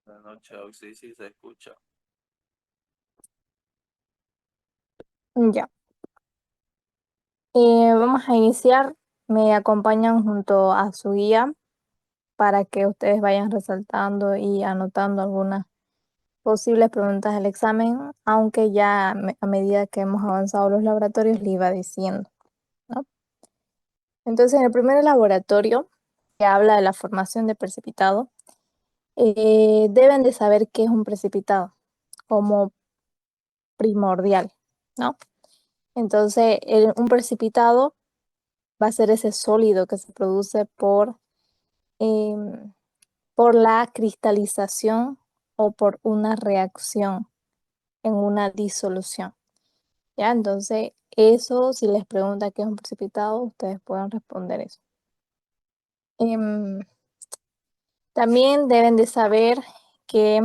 Buenas noches, Oxy, sí se escucha. Ya. Vamos a iniciar. Me acompañan junto a su guía para que ustedes vayan resaltando y anotando algunas posibles preguntas del examen, aunque ya a medida que hemos avanzado los laboratorios le iba diciendo, ¿no? Entonces, en el primer laboratorio, que habla de la formación de precipitado, deben de saber qué es un precipitado como primordial, ¿no? Entonces, un precipitado va a ser ese sólido que se produce em, por la cristalización o por una reacción en una disolución. ¿Ya? Entonces, eso, si les pregunta qué es un precipitado, ustedes pueden responder eso. Em, También deben de saber que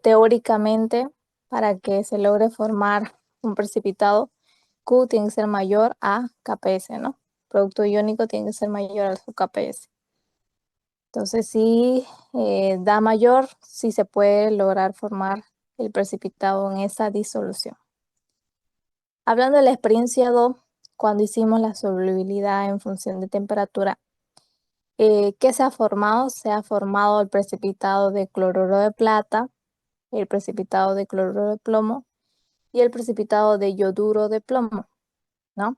teóricamente, para que se logre formar un precipitado, Q tiene que ser mayor a Kps, ¿no? Producto iónico tiene que ser mayor a su Kps. Entonces, si da mayor, sí se puede lograr formar el precipitado en esa disolución. Hablando de la experiencia 2, cuando hicimos la solubilidad en función de temperatura, ¿qué se ha formado? Se ha formado el precipitado de cloruro de plata, el precipitado de cloruro de plomo y el precipitado de yoduro de plomo, ¿no?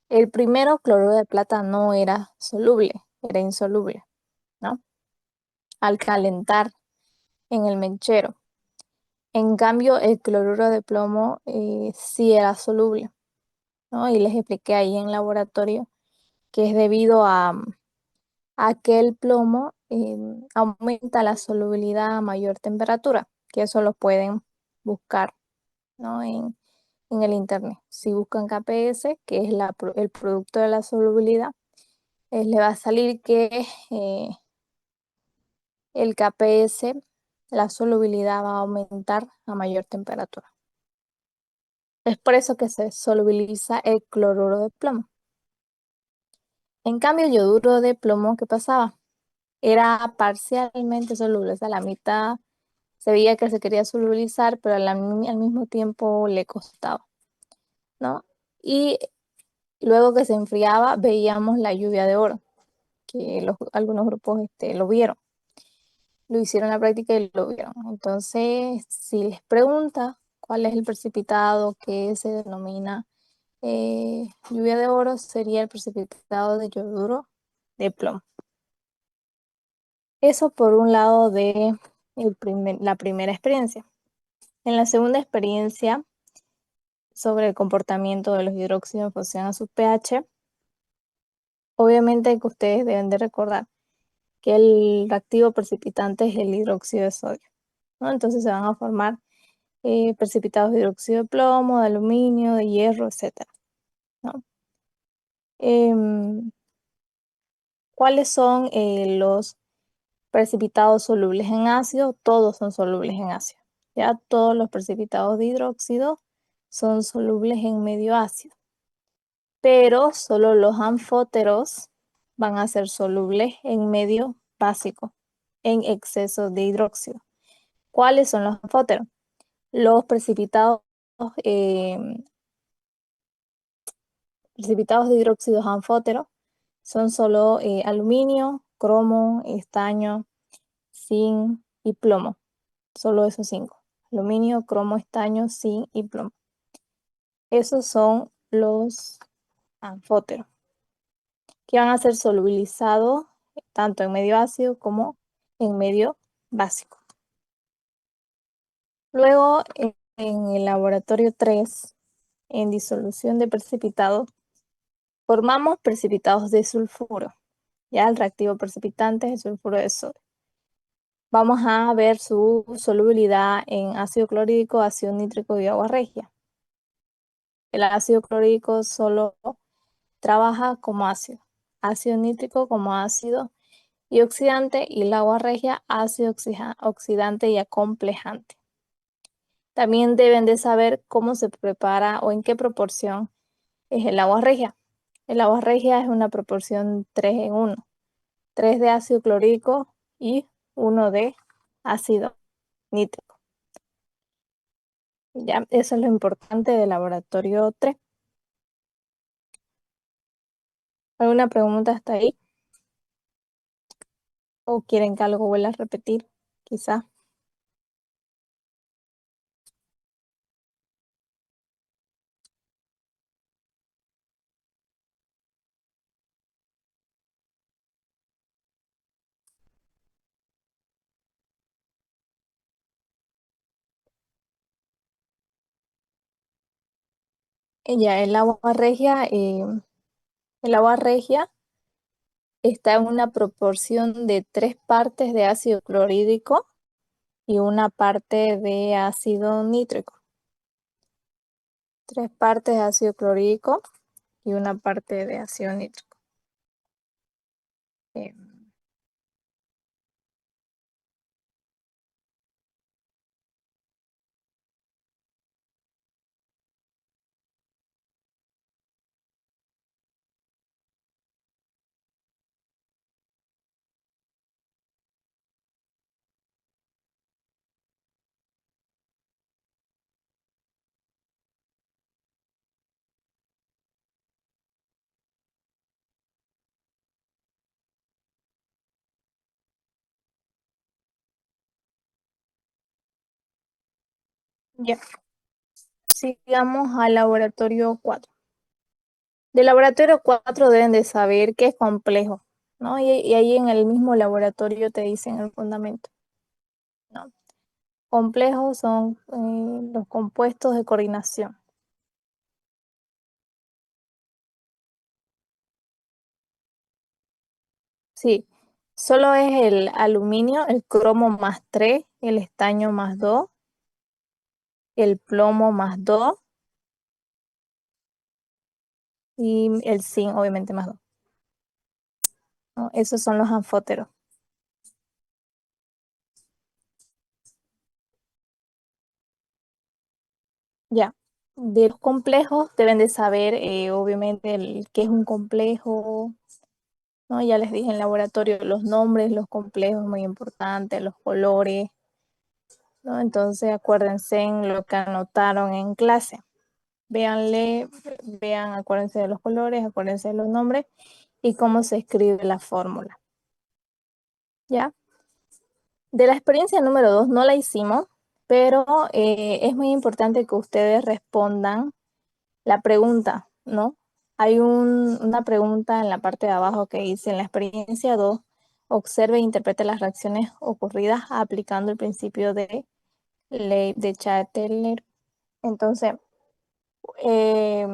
El primero, cloruro de plata, no era soluble, era insoluble, ¿no? Al calentar en el mechero. En cambio, el cloruro de plomo sí era soluble, ¿no? Y les expliqué ahí en laboratorio que es debido a que el plomo aumenta la solubilidad a mayor temperatura, que eso lo pueden buscar, ¿no? En el internet. Si buscan KPS, que es el producto de la solubilidad, le va a salir que el KPS, la solubilidad va a aumentar a mayor temperatura. Es por eso que se solubiliza el cloruro de plomo. En cambio, el yoduro de plomo, ¿qué pasaba? Era parcialmente soluble, o sea, la mitad se veía que se quería solubilizar, pero al mismo tiempo le costaba, ¿no? Y luego que se enfriaba, veíamos la lluvia de oro, que algunos grupos lo vieron, lo hicieron en la práctica y lo vieron. Entonces, si les pregunta cuál es el precipitado que se denomina lluvia de oro, sería el precipitado de yoduro de plomo. Eso por un lado de la primera experiencia. En la segunda experiencia, sobre el comportamiento de los hidróxidos en función a su pH, obviamente que ustedes deben de recordar que el reactivo precipitante es el hidróxido de sodio, ¿no? Entonces se van a formar precipitados de hidróxido de plomo, de aluminio, de hierro, etc., ¿no? Em, ¿Cuáles son los precipitados solubles en ácido? Todos son solubles en ácido. Ya todos los precipitados de hidróxido son solubles en medio ácido, pero solo los anfóteros van a ser solubles en medio básico, en exceso de hidróxido. ¿Cuáles son los anfóteros? Los eh, precipitados de hidróxidos anfóteros son solo aluminio, cromo, estaño, zinc y plomo. Solo esos 5. Aluminio, cromo, estaño, zinc y plomo. Esos son los anfóteros, que van a ser solubilizados tanto en medio ácido como en medio básico. Luego, en el laboratorio 3, en disolución de precipitados, formamos precipitados de sulfuro. Ya el reactivo precipitante es el sulfuro de sodio. Vamos a ver su solubilidad en ácido clorhídrico, ácido nítrico y agua regia. El ácido clorhídrico solo trabaja como ácido nítrico como ácido y oxidante, y el agua regia ácido oxidante y acomplejante. También deben de saber cómo se prepara o en qué proporción es el agua regia. El agua regia es una proporción 3 en 1, 3 de ácido clorhídrico y 1 de ácido nítrico. Ya, eso es lo importante del laboratorio 3. ¿Alguna pregunta hasta ahí? ¿O quieren que algo vuelva a repetir? Quizá. Ya, el agua regia está en una proporción de 3 partes de ácido clorhídrico y 1 parte de ácido nítrico. 3 partes de ácido clorhídrico y 1 parte de ácido nítrico. Eh, ya, sigamos al laboratorio 4. Del laboratorio 4 deben de saber qué es complejo, ¿no? Y ahí en el mismo laboratorio te dicen el fundamento, ¿no? Complejos son los compuestos de coordinación. Sí, solo es el aluminio, el cromo más 3, el estaño más 2, el plomo más 2 y el zinc obviamente más 2, ¿no? Esos son los anfóteros. Ya, de los complejos deben de saber obviamente qué es un complejo, ¿no? Ya les dije en el laboratorio los nombres, los complejos muy importantes, los colores, ¿no? Entonces acuérdense en lo que anotaron en clase. Véanle, vean, acuérdense de los colores, acuérdense de los nombres y cómo se escribe la fórmula. ¿Ya? De la experiencia número 2 no la hicimos, pero es muy importante que ustedes respondan la pregunta, ¿no? Hay una pregunta en la parte de abajo que dice, en la experiencia 2, observe e interprete las reacciones ocurridas aplicando el principio de ley de Chatelain. Entonces, eh,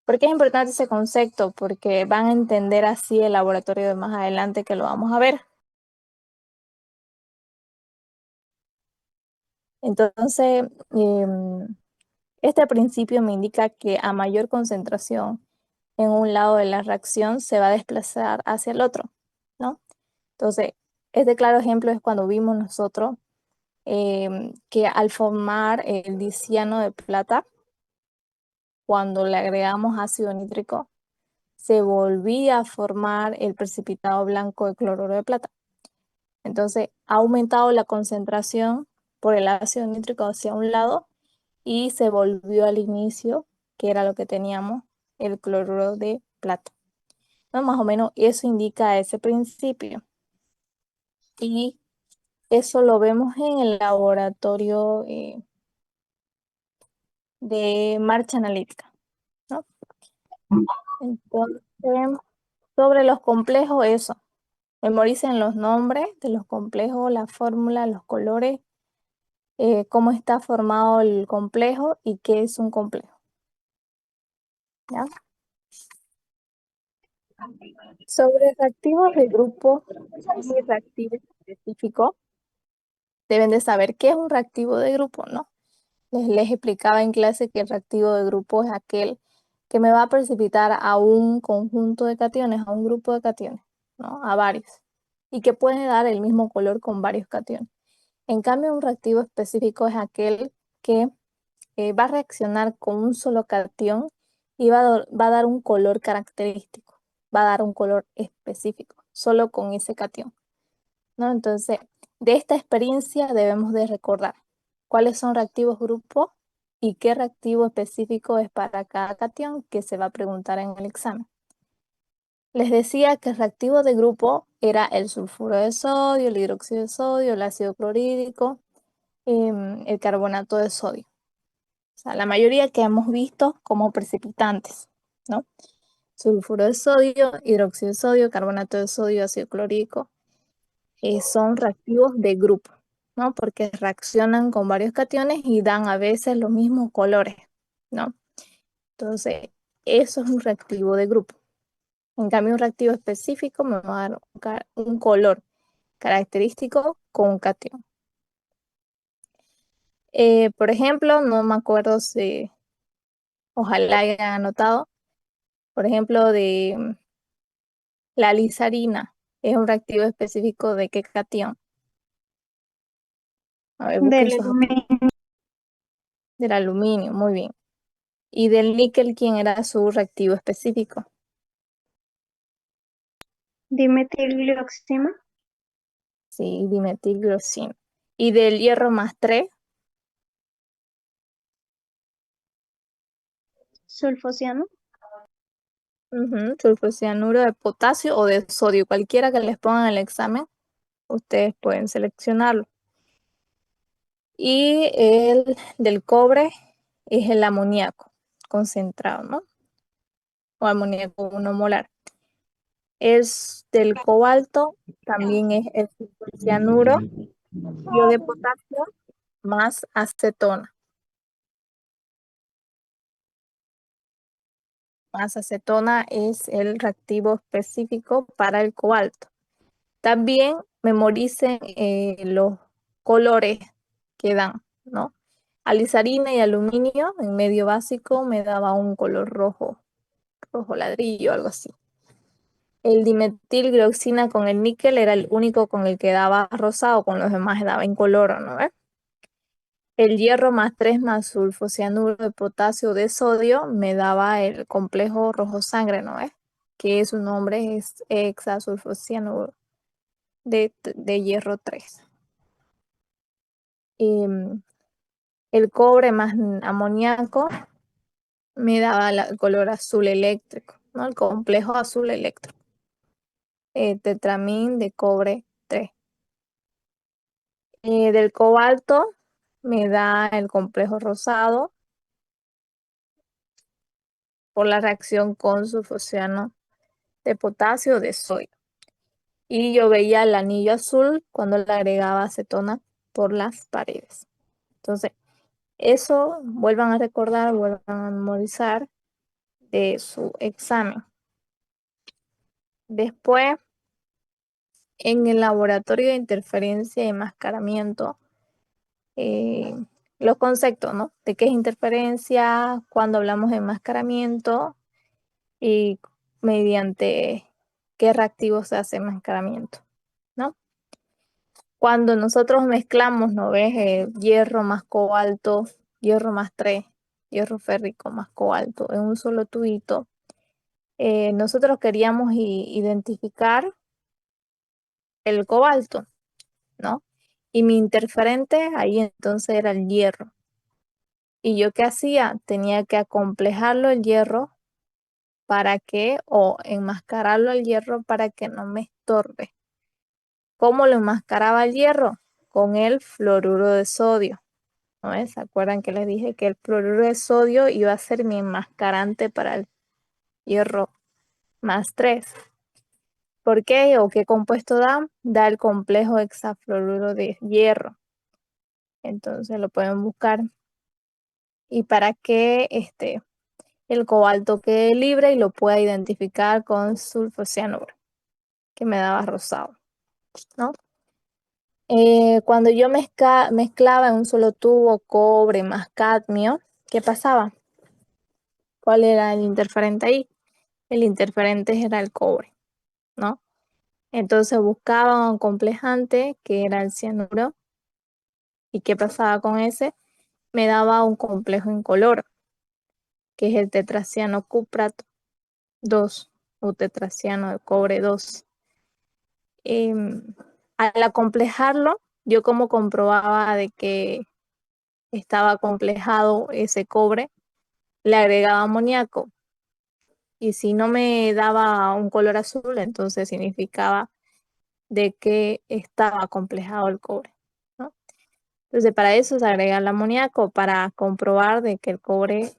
¿por qué es importante ese concepto? Porque van a entender así el laboratorio de más adelante que lo vamos a ver. Entonces, este principio me indica que a mayor concentración en un lado de la reacción se va a desplazar hacia el otro, ¿no? Entonces, este claro ejemplo es cuando vimos nosotros que al formar el diciano de plata, cuando le agregamos ácido nítrico, se volvía a formar el precipitado blanco de cloruro de plata. Entonces, ha aumentado la concentración por el ácido nítrico hacia un lado y se volvió al inicio, que era lo que teníamos, el cloruro de plata, ¿no? Más o menos eso indica ese principio. Y eso lo vemos en el laboratorio de marcha analítica, ¿no? Entonces, sobre los complejos, eso. Memoricen los nombres de los complejos, la fórmula, los colores, cómo está formado el complejo y qué es un complejo, ¿ya? Sobre reactivos de grupo y reactivos específicos, deben de saber qué es un reactivo de grupo, ¿no? Les explicaba en clase que el reactivo de grupo es aquel que me va a precipitar a un conjunto de cationes, a un grupo de cationes, ¿no? A varios, y que puede dar el mismo color con varios cationes. En cambio, un reactivo específico es aquel que va a reaccionar con un solo cation y va a dar un color característico, va a dar un color específico, solo con ese cation, ¿no? Entonces, de esta experiencia debemos de recordar cuáles son reactivos grupo y qué reactivo específico es para cada cation que se va a preguntar en el examen. Les decía que el reactivo de grupo era el sulfuro de sodio, el hidróxido de sodio, el ácido clorhídrico, el carbonato de sodio. O sea, la mayoría que hemos visto como precipitantes, ¿no? Sulfuro de sodio, hidróxido de sodio, carbonato de sodio, ácido clorhídrico, son reactivos de grupo, ¿no? Porque reaccionan con varios cationes y dan a veces los mismos colores, ¿no? Entonces, eso es un reactivo de grupo. En cambio, un reactivo específico me va a dar un color característico con un cation. Por ejemplo, no me acuerdo si, ojalá hayan anotado, por ejemplo, de la lisarina, es un reactivo específico de qué cation. A ver, busquen Del aluminio. del aluminio, muy bien. Y del níquel, ¿quién era su reactivo específico? Dimetilglioxima. Sí, dimetilglosina. Y del hierro más 3, Sulfociano. sulfocianuro de potasio o de sodio, cualquiera que les pongan en el examen, ustedes pueden seleccionarlo. Y el del cobre es el amoníaco concentrado, ¿no? O amoníaco 1 molar. Es del cobalto, también es el sulfocianuro de potasio más acetona. Más acetona es el reactivo específico para el cobalto. También memoricen los colores que dan, ¿no? Alizarina y aluminio en medio básico me daba un color rojo, rojo ladrillo, algo así. El dimetilglioxina con el níquel era el único con el que daba rosado, con los demás daba incoloro, ¿no? El hierro más 3 más sulfocianuro de potasio de sodio me daba el complejo rojo sangre, ¿no? Que su nombre es hexasulfocianuro de hierro 3. El cobre más amoníaco me daba el color azul eléctrico, ¿no? El complejo azul eléctrico. Tetramín de cobre 3. Del cobalto me da el complejo rosado por la reacción con sulfociano de potasio de sodio. Y yo veía el anillo azul cuando le agregaba acetona por las paredes. Entonces, eso vuelvan a recordar, vuelvan a memorizar de su examen. Después, en el laboratorio de interferencia y enmascaramiento, los conceptos, ¿no? De qué es interferencia, cuando hablamos de enmascaramiento y mediante qué reactivo se hace enmascaramiento, ¿no? Cuando nosotros mezclamos, ¿no ves? Hierro más cobalto, hierro más 3, hierro férrico más cobalto en un solo tubito, nosotros queríamos identificar el cobalto, ¿no? Y mi interferente ahí entonces era el hierro. ¿Y yo qué hacía? Tenía que acomplejarlo el hierro para que, o enmascararlo el hierro para que no me estorbe. ¿Cómo lo enmascaraba el hierro? Con el fluoruro de sodio. ¿No es? ¿Se acuerdan que les dije que el fluoruro de sodio iba a ser mi enmascarante para el hierro más 3? ¿Por qué o qué compuesto da? Da el complejo hexafluoruro de hierro. Entonces lo pueden buscar. Y para que el cobalto quede libre y lo pueda identificar con sulfocianuro, que me daba rosado, ¿no? Cuando yo mezclaba en un solo tubo cobre más cadmio, ¿qué pasaba? ¿Cuál era el interferente ahí? El interferente era el cobre, ¿no? Entonces buscaba un complejante que era el cianuro. ¿Y qué pasaba con ese? Me daba un complejo incoloro, que es el tetraciano cuprato 2 o tetraciano de cobre 2. Al acomplejarlo, yo como comprobaba de que estaba acomplejado ese cobre, le agregaba amoníaco. Y si no me daba un color azul, entonces significaba de que estaba acomplejado el cobre, ¿no? Entonces para eso se agrega el amoníaco, para comprobar de que el cobre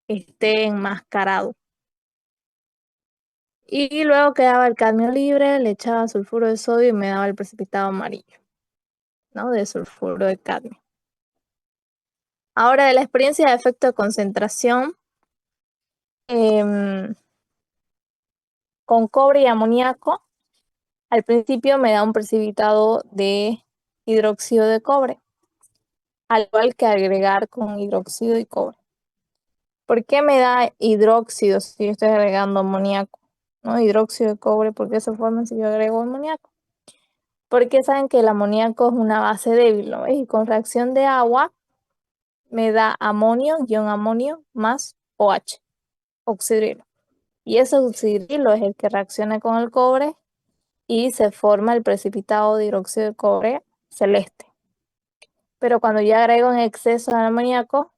esté enmascarado. Y luego quedaba el cadmio libre, le echaba sulfuro de sodio y me daba el precipitado amarillo, ¿no? De sulfuro de cadmio. Ahora, de la experiencia de efecto de concentración, con cobre y amoníaco, al principio me da un precipitado de hidróxido de cobre, al igual que agregar con hidróxido y cobre. ¿Por qué me da hidróxido si yo estoy agregando amoníaco? ¿No? Hidróxido de cobre, ¿por qué se forma si yo agrego amoníaco? Porque saben que el amoníaco es una base débil, ¿no? Y con reacción de agua me da amonio, guión amonio, más OH, oxidrilo. Y ese oxidrilo es el que reacciona con el cobre y se forma el precipitado de hidróxido de cobre celeste. Pero cuando ya agrego en exceso de amoníaco,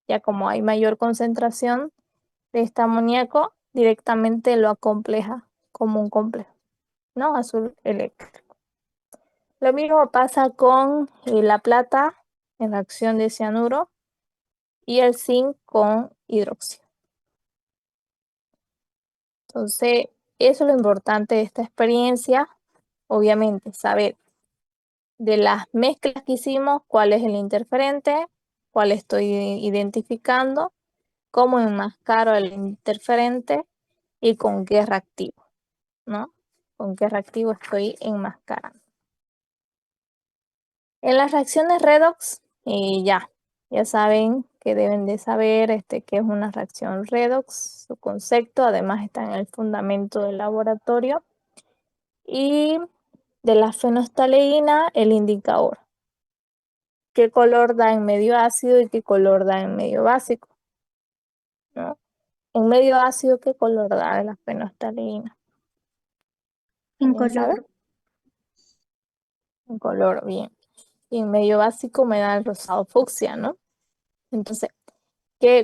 ya como hay mayor concentración de este amoníaco, directamente lo acompleja como un complejo, ¿no? Azul eléctrico. Lo mismo pasa con la plata en reacción de cianuro y el zinc con hidróxido. Entonces, eso es lo importante de esta experiencia, obviamente, saber de las mezclas que hicimos, cuál es el interferente, cuál estoy identificando, cómo enmascaro el interferente y con qué reactivo, ¿no? Con qué reactivo estoy enmascarando. En las reacciones redox, ya saben que deben de saber qué es una reacción redox, su concepto, además está en el fundamento del laboratorio. Y de la fenostaleína, el indicador. ¿Qué color da en medio ácido y qué color da en medio básico? ¿No? En medio ácido, ¿qué color da de la fenostaleína? ¿Alguien sabe? Incoloro. En color, bien. Y en medio básico me da el rosado fucsia, ¿no? Entonces,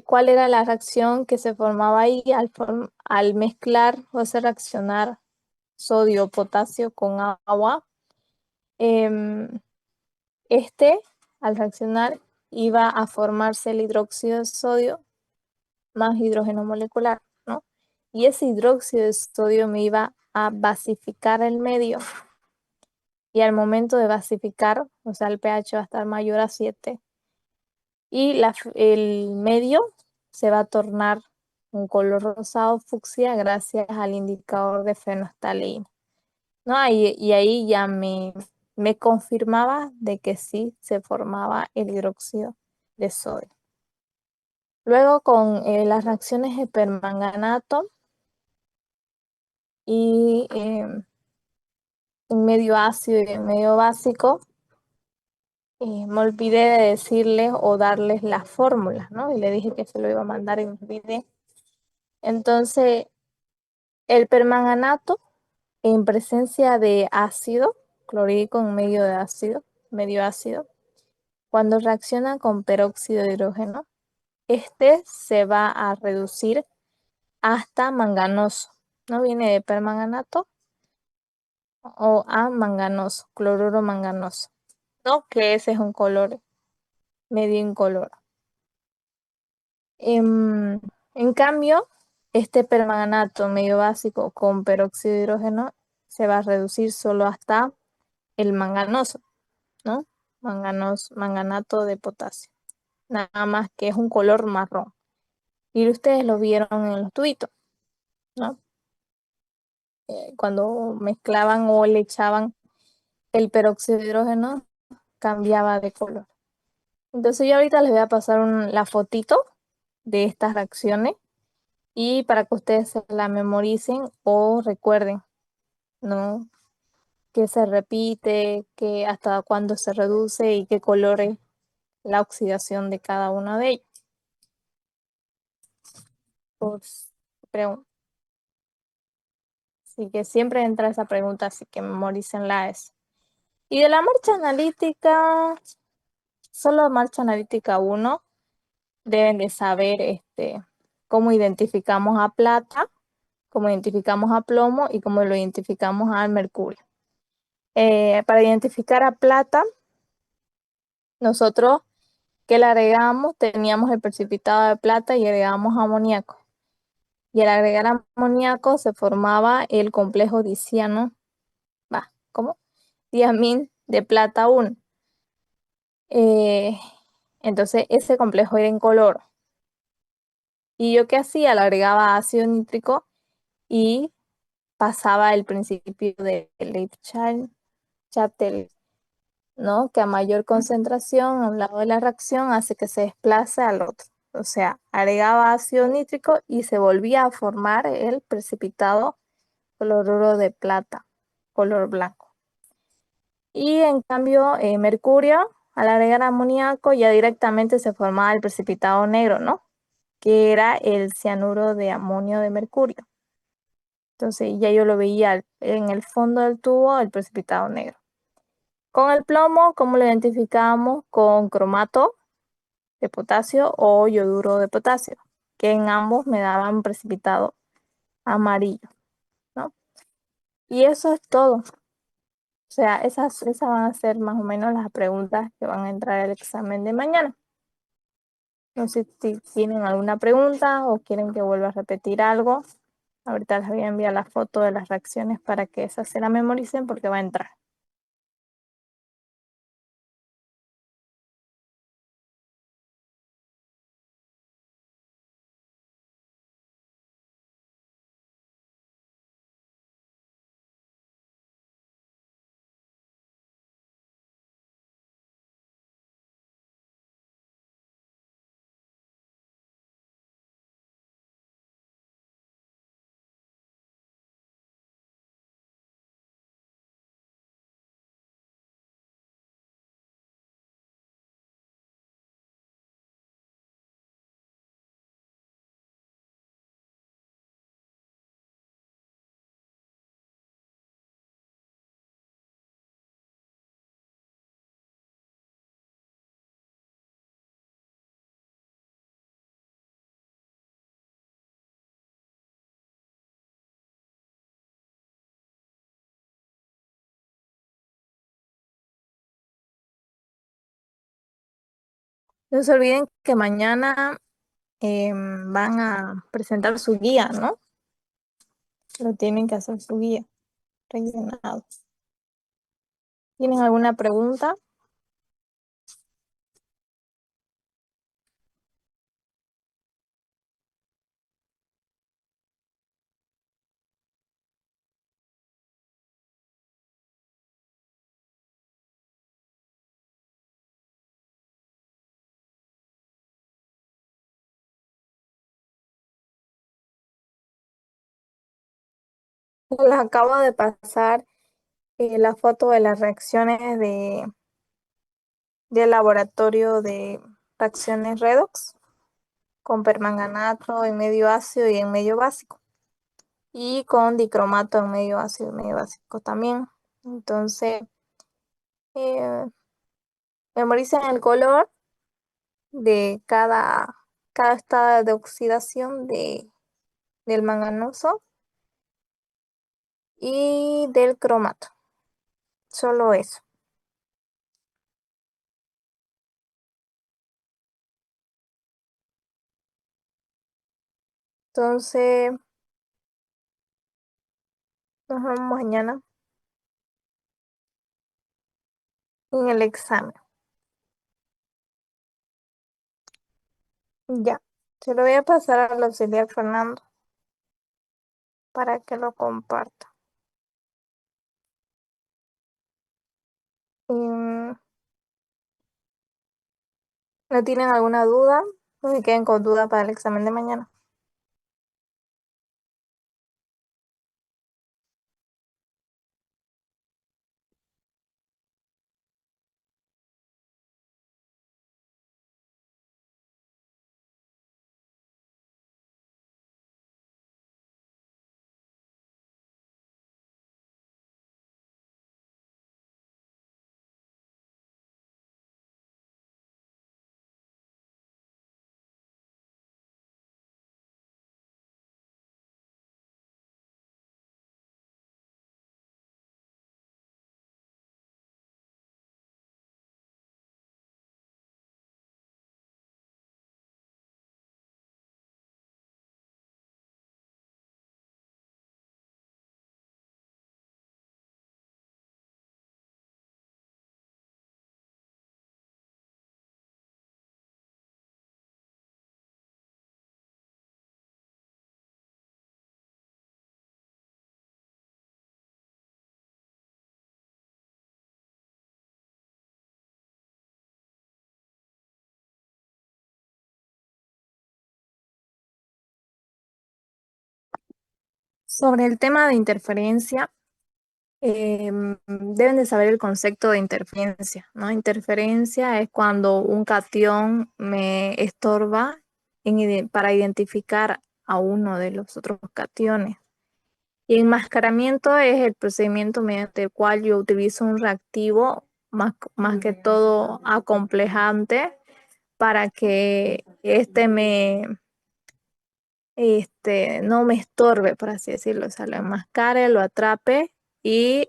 ¿cuál era la reacción que se formaba ahí al mezclar o hacer reaccionar sodio, potasio con agua? Al reaccionar, iba a formarse el hidróxido de sodio más hidrógeno molecular, ¿no? Y ese hidróxido de sodio me iba a basificar el medio. Y al momento de basificar, o sea, el pH va a estar mayor a 7. Y el medio se va a tornar un color rosado fucsia gracias al indicador de fenolftaleína, ¿no? Y ahí ya me confirmaba de que sí se formaba el hidróxido de sodio. Luego con las reacciones de permanganato y en medio ácido y en medio básico, me olvidé de decirles o darles las fórmulas, ¿no? Y le dije que se lo iba a mandar y me olvidé. Entonces, el permanganato en presencia de ácido clorhídrico en medio ácido, cuando reacciona con peróxido de hidrógeno, se va a reducir hasta manganoso. ¿No viene de permanganato? O a manganoso, cloruro manganoso, ¿no? Que ese es un color medio incoloro. En cambio, este permanganato medio básico con peróxido de hidrógeno se va a reducir solo hasta el manganoso, ¿no? Manganato de potasio. Nada más que es un color marrón. Y ustedes lo vieron en los tubitos, ¿no? Cuando mezclaban o le echaban el peróxido de hidrógeno, cambiaba de color. Entonces yo ahorita les voy a pasar la fotito de estas reacciones y para que ustedes se la memoricen o recuerden, ¿no? Qué se repite, qué hasta cuándo se reduce y qué color es la oxidación de cada uno de ellos. Pues, así que siempre entra esa pregunta, así que memoricenla eso. Y de la marcha analítica, solo marcha analítica uno deben de saber cómo identificamos a plata, cómo identificamos a plomo y cómo lo identificamos al mercurio. Para identificar a plata, nosotros que le agregamos, teníamos el precipitado de plata y agregamos amoníaco. Y al agregar amoníaco se formaba el complejo diciano, ¿cómo? Diamín de plata 1. Entonces ese complejo era incoloro. Y yo qué hacía, le agregaba ácido nítrico y pasaba el principio de Leibniz-Chatel, ¿no? Que a mayor concentración a un lado de la reacción hace que se desplace al otro. O sea, agregaba ácido nítrico y se volvía a formar el precipitado cloruro de plata, color blanco. Y en cambio, mercurio, al agregar amoníaco, ya directamente se formaba el precipitado negro, ¿no? Que era el cianuro de amonio de mercurio. Entonces ya yo lo veía en el fondo del tubo, el precipitado negro. Con el plomo, ¿cómo lo identificamos? Con cromato de potasio o yoduro de potasio, que en ambos me daban precipitado amarillo, ¿no? Y eso es todo. O sea, esas van a ser más o menos las preguntas que van a entrar al examen de mañana. No sé si tienen alguna pregunta o quieren que vuelva a repetir algo. Ahorita les voy a enviar la foto de las reacciones para que esas se la memoricen porque va a entrar. No se olviden que mañana van a presentar su guía, ¿no? Pero tienen que hacer su guía rellenado. ¿Tienen alguna pregunta? Les acabo de pasar la foto de las reacciones del laboratorio de reacciones redox con permanganato en medio ácido y en medio básico. Y con dicromato en medio ácido y medio básico también. Entonces, memoricen el color de cada estado de oxidación del manganoso y del cromato. Solo eso. Entonces, nos vemos mañana en el examen. Ya. Se lo voy a pasar al auxiliar Fernando para que lo comparta. ¿No tienen alguna duda? No se queden con duda para el examen de mañana. Sobre el tema de interferencia, deben de saber el concepto de interferencia, ¿no? Interferencia es cuando un cation me estorba para identificar a uno de los otros cationes. Y enmascaramiento es el procedimiento mediante el cual yo utilizo un reactivo, más que todo acomplejante, para que no me estorbe, por así decirlo. O sea, lo enmascare, lo atrape y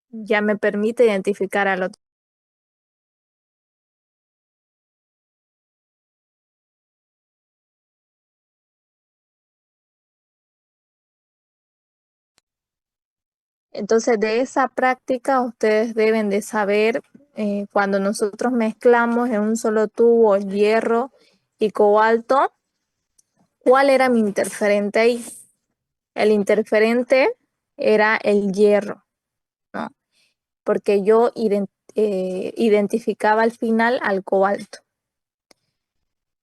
ya me permite identificar al otro. Entonces, de esa práctica ustedes deben de saber cuando nosotros mezclamos en un solo tubo hierro y cobalto, ¿cuál era mi interferente ahí? El interferente era el hierro, ¿no? Porque yo identificaba al final al cobalto.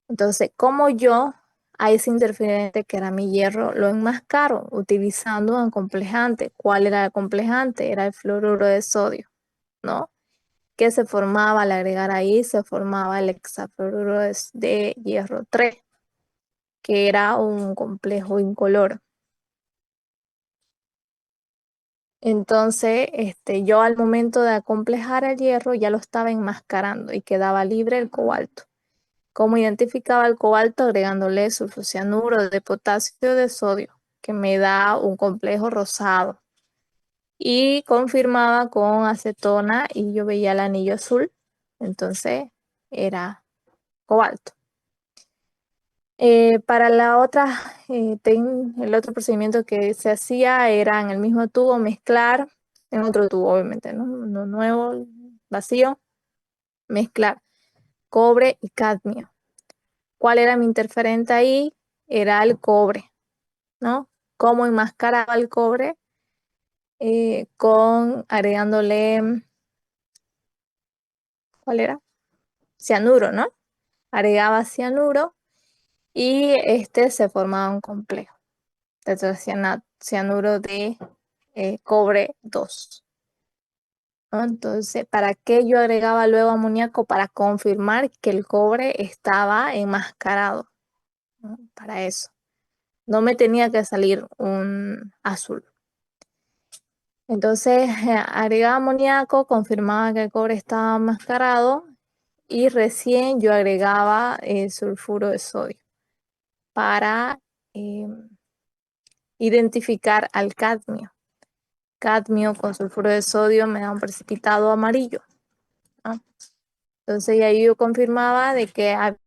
Entonces, como yo a ese interferente que era mi hierro lo enmascaro utilizando un acomplejante. ¿Cuál era el acomplejante? Era el fluoruro de sodio, ¿no? Que se formaba al agregar ahí, se formaba el hexafluoruro de hierro 3, que era un complejo incoloro. Entonces, yo al momento de acomplejar el hierro ya lo estaba enmascarando y quedaba libre el cobalto. ¿Cómo identificaba el cobalto? Agregándole sulfocianuro de potasio de sodio, que me da un complejo rosado. Y confirmaba con acetona y yo veía el anillo azul, entonces era cobalto. Para la otra, el otro procedimiento que se hacía era en el mismo tubo mezclar, en otro tubo obviamente, ¿no? Uno nuevo, vacío, mezclar cobre y cadmio. ¿Cuál era mi interferente ahí? Era el cobre, ¿no? ¿Cómo enmascaraba el cobre? Agregándole, ¿cuál era? Cianuro, ¿no? Agregaba cianuro y se formaba un complejo. Cianuro de cobre 2. ¿No? Entonces, ¿para qué yo agregaba luego amoníaco? Para confirmar que el cobre estaba enmascarado, ¿no? Para eso. No me tenía que salir un azul. Entonces, agregaba amoníaco, confirmaba que el cobre estaba enmascarado y recién yo agregaba sulfuro de sodio para identificar al cadmio. Cadmio con sulfuro de sodio me da un precipitado amarillo, ¿no? Entonces ahí yo confirmaba de que